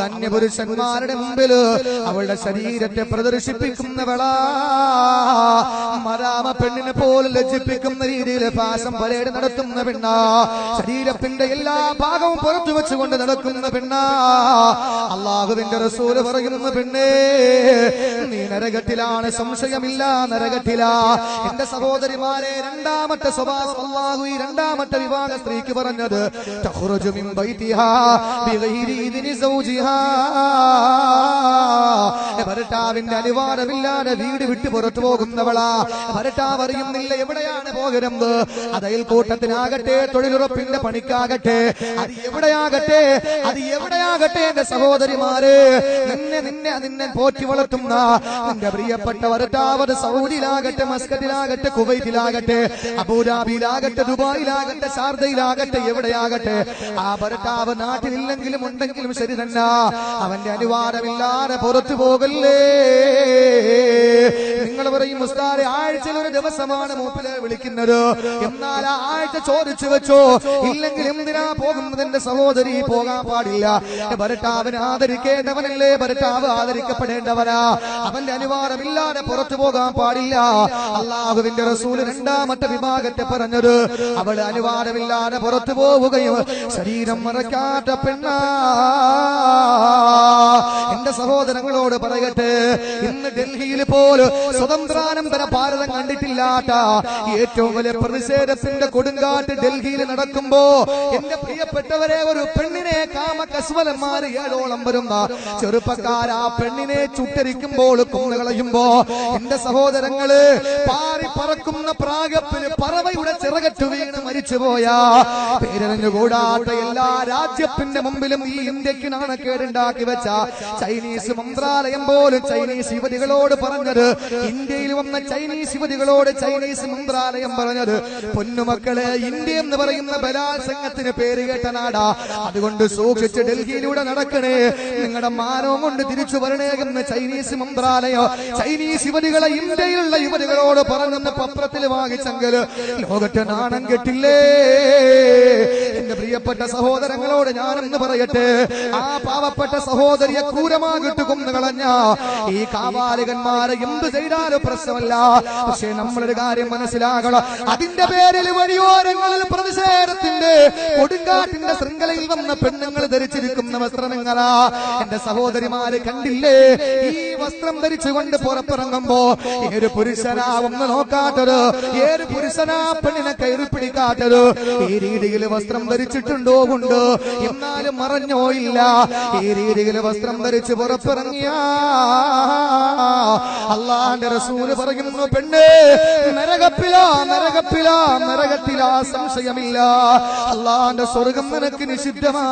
അന്യപുരുഷന്മാരുടെ മുമ്പിൽ അവളുടെ ശരീരത്തെ പ്രദർശിപ്പിക്കുന്നവളാ. മരാമ പെണ്ണിനെ പോലെ ലജ്ജിപ്പിക്കുന്ന രീതിയിൽ ഫാഷൻ പരേഡ് നടത്തുന്ന പെണ്ണാ. ശരീരത്തിന്റെ എല്ലാ ഭാഗവും പുറത്തു വെച്ചുകൊണ്ട് നടക്കുന്ന പെണ്ണാ. അള്ളാഹുവിന്റെ റസൂല് പറയുന്ന പെണ്ണേ, നീ നരകത്തിലാണ്, സംശയമില്ല, നരകത്തിലാ. എന്റെ സഹോദരിമാരെ, രണ്ടാമത്തെ സ്വഭാവം അള്ളാഹു ഈ രണ്ടാമത്തെ വിഭാഗ സ്ത്രീക്ക് പറഞ്ഞത്, തഖ്റുജു മിൻ ബൈതിഹാ ബിഗൈരി ഇദ്നി സൗജിഹാ. ഭർത്താവിന്റെ അനുവാദമില്ലാതെ വീട് വിട്ടു പുറത്തു പോകുന്നവളാ. ഭർത്താവ് അറിയുന്നില്ല എവിടെയാണ് പോകുന്നത്. അത് അയൽക്കൂട്ടത്തിനാകട്ടെ, തൊഴിലുറപ്പിന്റെ പണിക്കാകട്ടെ, അത് എവിടെയാകട്ടെ, എന്റെ സഹോദരിമാരെ, നിന്നെ പോറ്റി വളർത്തുന്ന നിന്റെ പ്രിയപ്പെട്ട ഭർത്താവ് സൗദിയിലാകട്ടെ, മസ്കറ്റിലാകട്ടെ, കുവൈറ്റിലാകട്ടെ, അബുദാബിയിലാകട്ടെ, ദുബായിലാകട്ടെ, ഷാർജയിലാകട്ടെ, എവിടെയാകട്ടെ, ആ ഭർത്താവ് നാട്ടിലില്ലെങ്കിലും ഉണ്ടെങ്കിലും ശരി തന്നെ, അവന്റെ അനുവാദമില്ലാതെ പുറത്തു പോകല്ലേ. നിങ്ങൾ പറയും, ഉസ്താദേ, ആഴ്ചയിൽ ഒരു ദിവസമാണ് മൂപ്പിലെ വിളിക്കുന്നത്, എന്നാൽ ആ ആഴ്ച ചോദിച്ചു വെച്ചോ, ഇല്ലെങ്കിൽ എന്തിനാ പോകുന്നത്? എന്റെ സഹോദരി, പോകാൻ പാടില്ല. ഭർത്താവിനെ ആദരിക്കേണ്ടവനല്ലേ, ഭർത്താവ് ആദരിക്കപ്പെടേണ്ടവനാ. അവന്റെ അനുവാദമില്ലാതെ പുറത്തു പോകാൻ പാടില്ല. അള്ളാഹുവിന്റെ റസൂല് രണ്ടാമത്തെ വിഭാഗത്തെ പറഞ്ഞത്, അവള് അനുവാദമില്ലാതെ പുറത്തു പോവുകയും ശരീരം മറക്കാത്ത പെണ്ണാ. എന്റെ സഹോദരങ്ങളോട് പറയട്ടെ, ഇന്ന് ഡൽഹിയിൽ പോലും സ്വതന്ത്രാനന്തര ഭാരതം കണ്ടിട്ടില്ലാത്ത ഏറ്റവും വലിയ പ്രതിഷേധത്തിന്റെ കൊടുങ്കാറ്റ് ഡൽഹിയിൽ നടക്കുമ്പോ, എന്റെ പ്രിയപ്പെട്ടവരെ, ഒരു പെണ്ണിനെ കാമകസ്വലന്മാർ 7ഓളം വരുന്ന ചെറുപ്പക്കാർ ആ പെണ്ണിനെ ചുട്ടരിക്കുമ്പോൾ, കൊന്നുകളയുമ്പോ, എന്റെ സഹോദരങ്ങള്, പാറി പറക്കുന്ന പ്രാഗപ്പിന് പറവയുടെ ചിറകറ്റു വീണ് മരിച്ചുപോയ, പേരറിഞ്ഞുകൂടാത്ത എല്ലാ രാജ്യത്തിന്റെ മുമ്പിലും ഈ ഇന്ത്യക്ക് നാണക്കേടുണ്ടാക്കി വെച്ച ചൈനീസ് മന്ത്രാലയം പോലും ചൈനീസ് യുവതികളോട് പറഞ്ഞത്, ഇന്ത്യയിൽ വന്ന ചൈനീസ് യുവതികളോട് ചൈനീസ് മന്ത്രാലയം പറഞ്ഞത്, പൊന്നുമക്കളെ, ഇന്ത്യ എന്ന് പറയുന്ന ബലാത്സംഗത്തിന് പേര് കേട്ട നാടാ. അതുകൊണ്ട് സൂക്ഷിച്ച് ഡൽഹിയിലൂടെ നടക്കണേ, നിങ്ങളുടെ മാനവും കൊണ്ട് തിരിച്ചു വരണേ എന്ന് ചൈനീസ് മന്ത്രാലയം ചൈനീസ് യുവതികളെ ഇന്ത്യയിലുള്ള യുവതികളോട് പറഞ്ഞെന്ന് പത്രത്തിൽ വാങ്ങിച്ചെങ്കിൽ ലോകത്തെ നാണം കെട്ടില്ലേ. എന്റെ പ്രിയപ്പെട്ട സഹോദരങ്ങളോട് ഞാനെന്ന് പറയട്ടെ, ആ പാവപ്പെട്ട സഹോദരിയെ ക്രൂരമാകിട്ട് കൊന്നു കളഞ്ഞ ഈ കാപാലികന്മാരെ എന്ത് ചെയ്താലും പ്രശ്നമല്ല. പക്ഷേ നമ്മളൊരു കാര്യം മനസ്സിലാക്കണം, അതിന്റെ പേരിൽ വഴിയോരങ്ങളിൽ പ്രതിഷേധത്തിന്റെ കൊടുങ്കാറ്റിന്റെ ശൃംഖലയിൽ വന്ന പെണ്ണുങ്ങൾ ധരിച്ചിരിക്കുന്ന വസ്ത്രങ്ങളാ. എന്റെ സഹോദരിമാര് കണ്ടില്ലേ, ഈ വസ്ത്രം ധരിച്ചുകൊണ്ട് പുറത്തിറങ്ങുമ്പോ ഏത് പുരുഷനാ ഒന്ന് നോക്കാത്തത്, ഏത് പുരുഷനാ പെണ്ണിനെ കയറി പിടിക്കാത്തത്? ഈ രീതിയിൽ വസ്ത്രം ധരിച്ചിട്ടുണ്ടോ ഉണ്ട്, എന്നാലും മറഞ്ഞോ ഇല്ല. ഈ രീതിയിൽ വസ്ത്രം ധരിച്ച് പുറത്തിറങ്ങിയ അള്ളാന്റെ റസൂല് പറയുന്നു, പെണ്ണ് നരകത്തിലാ, സംശയമില്ല. അള്ളാന്റെ സ്വർഗം നിനക്ക് നിഷിദ്ധമാ,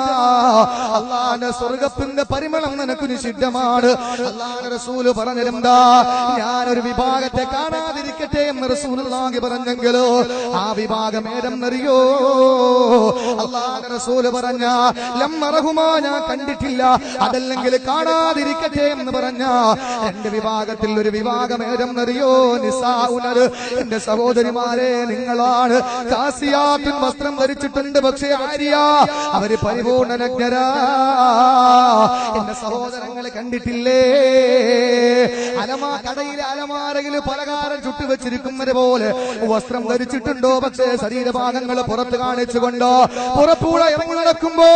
അള്ളാന്റെ സ്വർഗത്തിന്റെ പരിമളം നിനക്ക് നിഷിദ്ധമാണ്. അള്ളാന്റെ റസൂല് പറഞ്ഞിരുന്നാ, ഞാനൊരു വിഭാഗത്തെ കാണാതിരിക്കട്ടെ എന്ന് റസൂലുള്ളാഹി പറഞ്ഞെങ്കിലോ ആ വിഭാഗം ഏതെന്നറിയോ? അള്ളാന്റെ റസൂല് പറഞ്ഞ ലമ്മറഹുമാ, ഞാൻ കണ്ടിട്ടില്ല, അതല്ലെങ്കിൽ കാണാതിരിക്കട്ടെ എന്ന് പറഞ്ഞ എന്റെ വിഭാഗത്തിൽ ഒരു വിഭാഗം ഏതെന്നറിയോ? നിസാഉനർ. എന്റെ സഹോദരിമാരെ, നിങ്ങളാണ് കാസിയാത്തുൻ, വസ്ത്രം ധരിച്ചിട്ടുണ്ട്, പക്ഷേ ആര്യ, അവര് പരിപൂർണ്ണ നഗ്നരാ. എന്റെ സഹോദരങ്ങളെ കണ്ടിട്ടില്ലേ, കടയിലെ അലമാരയിൽ പലകാരം ചുട്ടുവെച്ചിരിക്കുന്നത് പോലെ വസ്ത്രം ധരിച്ചിട്ടുണ്ടോ, പക്ഷേ ശരീരഭാഗങ്ങൾ പുറത്ത് കാണിച്ചുകൊണ്ടോ പുറത്തൂടെ ഇറങ്ങി നടക്കുമ്പോ,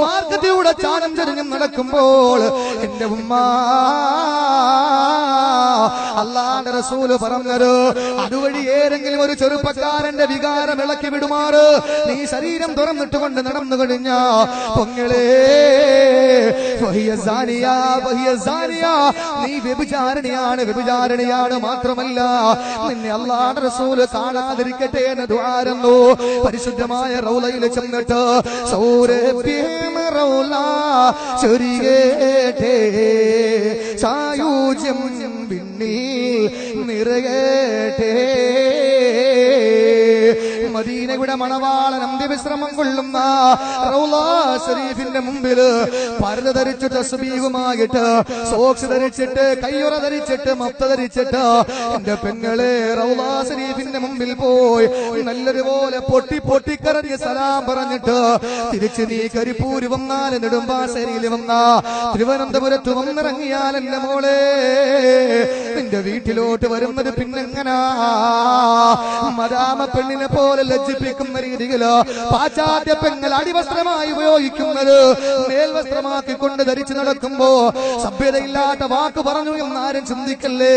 മാർക്കറ്റിലൂടെ ചാനം ചെരിഞ്ഞും നടക്കുമ്പോൾ, എന്റെ ഉമ്മ, അള്ളാന്റെ റസൂല് പറഞ്ഞത്, അതുവഴി ഏതെങ്കിലും ഒരു ചെറുപ്പക്കാരന്റെ വികാരം ഇളക്കി വിടുമാറ് നീ ശരീരം തുറന്നിട്ടുകൊണ്ട് നടന്നു കഴിഞ്ഞ പൊങ്ങളെ, നീ വ്യഭിചാരിണിയാണ്. മാത്രമല്ല, നിന്നെ അള്ളാന്റെ റസൂല് കാണാതിരിക്കട്ടെ എന്ന് ദുആരുന്നു. പരിശുദ്ധമായ റൗളയിൽ ചെന്നിട്ട് സായൂജ്യം പിന്നിൽ നിറയട്ടെ, മദീനയുടെ മണവാളൻ അന്ത്യവിശ്രമം കൊള്ളുന്ന റൗള ശരീഫിന്റെ മുമ്പില് പർദ്ദ ധരിച്ച് തസ്ബീഹുമായിട്ട് സോക്സ് ധരിച്ചിട്ട് കയ്യുറ ധരിച്ചിട്ട് മഫ്ത ധരിച്ചിട്ട് എന്റെ പെങ്ങളെ റൗള ശരീഫിന്റെ മുമ്പിൽ പോയി നല്ലതുപോലെ പൊട്ടിക്കരഞ്ഞ് സലാം പറഞ്ഞിട്ട് തിരിച്ച് നീ കരിപ്പൂര് വന്നാല് നെടുമ്പാശ്ശേരിയിൽ വന്ന തിരുവനന്തപുരത്ത് വന്നിറങ്ങിയാൽ എന്റെ മോളെ നിന്റെ വീട്ടിലോട്ട് വരുന്നത് പിന്നെങ്ങനാ മദാമ പെണ്ണിനെ പോലെ ലജ്ജിപ്പിക്കുന്ന രീതിയില് പാശ്ചാത്യ പെങ്ങൾ അടിവസ്ത്രമായി ഉപയോഗിക്കുന്നത് മേൽവസ്ത്രമാക്കിക്കൊണ്ട് ധരിച്ചു നടക്കുമ്പോ സഭ്യതയില്ലാത്ത വാക്ക് പറഞ്ഞു എന്നാരും ചിന്തിക്കല്ലേ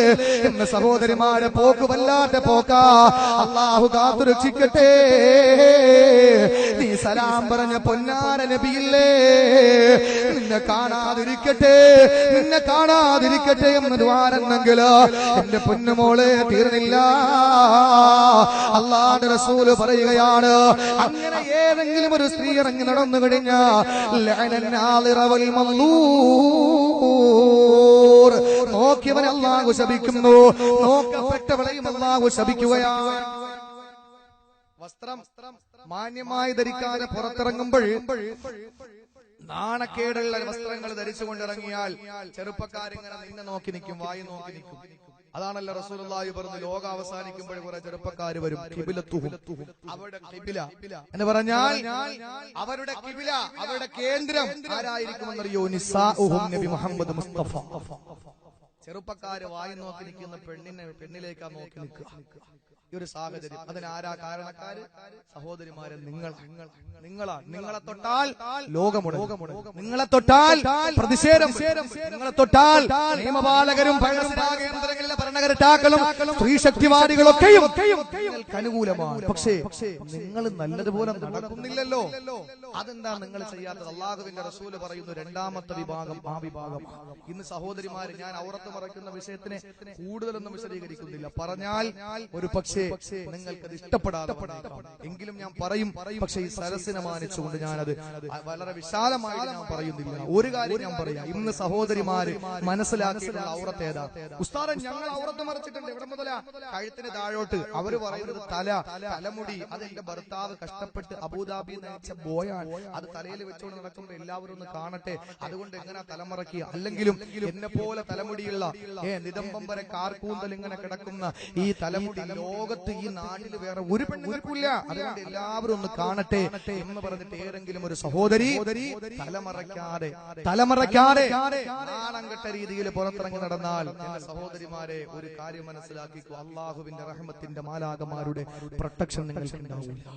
എന്ന സഹോദരിമാരെ പോക്ക് വല്ലാത്ത പോക്കാ. അള്ളാഹു കാത്തുരക്ഷിക്കട്ടെ. നീ സലാം പറഞ്ഞ പൊന്നാര നബിയില്ലേ നിന്നെ കാണാതിരിക്കട്ടെ എന്ന് ദ്വാരന്നെങ്കിൽ എന്റെ പൊന്നുമോളെ തീർന്നില്ല. അല്ലാഹുവിന്റെ റസൂല് പറയുകയാണ്, അങ്ങനെ ഏതെങ്കിലും ഒരു സ്ത്രീ ഇറങ്ങി നടന്നു കഴിഞ്ഞാൽ നോക്കിയവനെ അല്ലാഹു ശപിക്കുന്നു, നോക്കപ്പെട്ടവളെയും അല്ലാഹു ശപിക്കുകയാണ്. വസ്ത്രം മാന്യമായി ധരിക്കാതെ പുറത്തിറങ്ങുമ്പോൾ നാണക്കേടുള്ള വസ്ത്രങ്ങൾ ധരിച്ചുകൊണ്ടിറങ്ങിയാൽ ചെറുപ്പക്കാരിങ്ങനെ നിന്നെ നോക്കി നിൽക്കും, വായി നോക്കി നിൽക്കും. അതാണല്ലോ റസൂലുള്ളാഹി പറഞ്ഞു, ലോകം അവസാനിക്കുമ്പോൾ കുറെ ചെറുപ്പക്കാര് വരും. അവരുടെ ഖിബില എന്ന് പറഞ്ഞാൽ അവരുടെ ഖിബില, അവരുടെ കേന്ദ്രം ആരായിരിക്കുമെന്നറിയോ? നിസാഉഹും നബി മുഹമ്മദ് മുസ്തഫ. ചെറുപ്പക്കാര് വായി നോക്കി നിൽക്കുന്ന പെണ്ണിലേക്കാ നോക്കി നിൽക്കുക. ഈ ഒരു സാഹചര്യം അതിനാരാ കാരണക്കാര്? സഹോദരിമാരെ, നിങ്ങളെ തൊട്ടാൽ ലോകമുണ്ട്, നിങ്ങളെ തൊട്ടാൽ പ്രതിഷേധം, നിങ്ങളെ തൊട്ടാൽ നിയമപാലകരും കേന്ദ്രങ്ങളിലെ ഭരണകർത്താക്കളും സ്ത്രീശക്തിവാദികളൊക്കെയും നിങ്ങൾക്ക് അനുകൂലമാണ്. പക്ഷേ നിങ്ങൾ നല്ലതുപോലെ നടക്കുന്നില്ലല്ലോ. അതെന്താ നിങ്ങൾ ചെയ്യാത്തത്? അല്ലാഹുവിന്റെ റസൂല് പറയുന്നു, രണ്ടാമത്തെ വിഭാഗം ആ വിഭാഗം. ഇന്ന് സഹോദരിമാര്, ഞാൻ ഔറത്ത് മറയ്ക്കുന്ന വിഷയത്തിനെ കൂടുതലൊന്നും വിശദീകരിക്കുന്നില്ല. പറഞ്ഞാൽ ഒരു പക്ഷേ നിങ്ങൾക്കത് ഇഷ്ടപ്പെടാതെ എങ്കിലും ഞാൻ പറയും. പക്ഷേ ഈ സരസിനെ മാനിച്ചുകൊണ്ട് ഞാനത് വളരെ വിശാലമായി ഞാൻ പറയുന്നില്ല. ഒരു കാര്യം ഞാൻ പറയാം, ഇന്ന് സഹോദരിമാര് മനസ്സിലാക്കിയിട്ടുള്ള ഔറത്ത് ഏതാ? ഉസ്താദേ, ഞങ്ങൾ ഔറത്ത് മറച്ചിട്ടുണ്ട്. എവിടെ മുതലാ? കഴുത്തിന് താഴോട്ട്. അവര് പറയുന്നത് തലമുടി. അത് എന്റെ ഭർത്താവ് കഷ്ടപ്പെട്ട് അബുദാബി നയിച്ച ബോയാണ്, അത് തലയിൽ വെച്ചുകൊണ്ട് നടക്കുമ്പോ എല്ലാവരും ഒന്ന് കാണട്ടെ, അതുകൊണ്ട് എങ്ങനെ തലമറക്കുക? അല്ലെങ്കിലും എന്നെ പോലെ തലമുടിയുള്ള നിതംബം വരെ കാർക്കൂന്തൽ ഇങ്ങനെ കിടക്കുന്ന ഈ തലമുടി ലോകത്ത് ഈ നാട്ടിൽ വേറെ ഒരു പെണ്ണുങ്ങൾക്കില്ല, അതുകൊണ്ട് എല്ലാവരും ഒന്ന് കാണട്ടെ എന്ന് പറഞ്ഞിട്ട് ഏതെങ്കിലും ഒരു സഹോദരി തലമറയ്ക്കാതെ നാണംകെട്ട രീതിയിൽ പുറത്തിറങ്ങി നടന്നാൽ, എന്റെ സഹോദരിമാരെ, ഒരു കാര്യം മനസ്സിലാക്കിക്കോ, അള്ളാഹുവിന്റെ റഹ്മത്തിന്റെ മാലാകമാരുടെ പ്രൊട്ടക്ഷൻ നിങ്ങൾക്ക് ഉണ്ടാവില്ല.